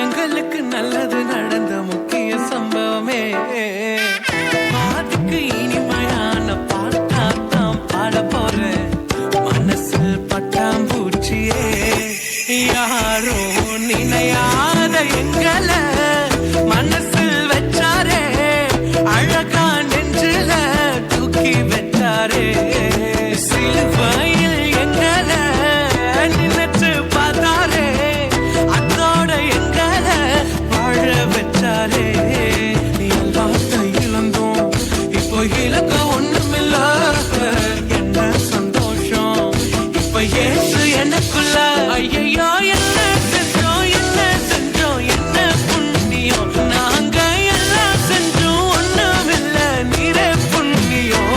எங்களுக்கு நல்லது நடந்த முக்கிய சம்பவமே. அதுக்கு இனிமையான பாட்டாத்தான் பாட போறேன். மனசில் பட்டாம்பூச்சியே யாரோ நினையாத எங்களை மனசில் வச்சாரே, அழகா நெஞ்சில தூக்கி வச்சாரே. சிலுவையில் எங்களை நினைச்சு பார்த்தாரே, அதோட எங்களை வாழ வச்சாரே. எல்லாத்தை இழந்தோம், இப்போ இழக்க ஒண்ணுமில்ல. என்ன சந்தோஷம் இப்ப ஏசு எனக்குள்ள. ஐயோ என்ன செஞ்சோம், என்ன செஞ்சோம், என்ன புண்ணியம். நாங்க எல்லாம் செஞ்சோம், ஒண்ணுமில்ல, நீரே புண்ணியம்.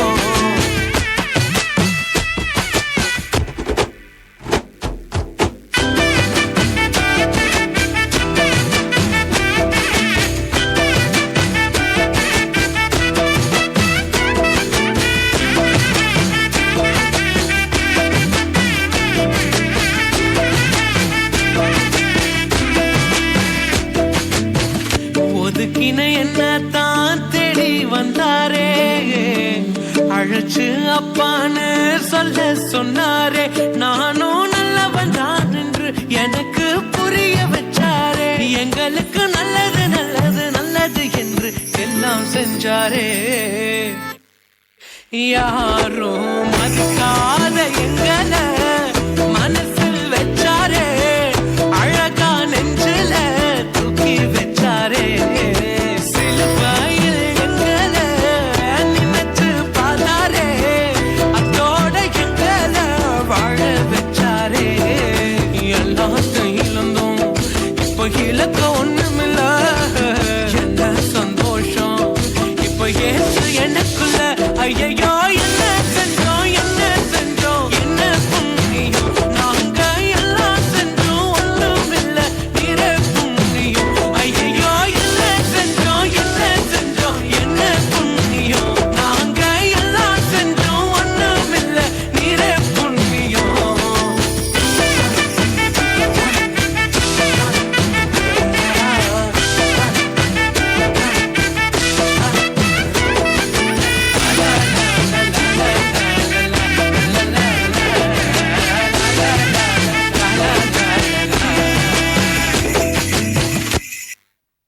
ஒதுக்கின என்ன தான் தேடி வந்தாரே, அழைச்சு அப்பான்னு சொல்ல சொன்னாரே. நானும் நல்லவன் தான் என்று எனக்கு புரிய வச்சாரே. எங்களுக்கு நல்லது நல்லது நல்லது என்று எல்லாம் செஞ்சாரே. யாரும் மதிக்காத எங்களை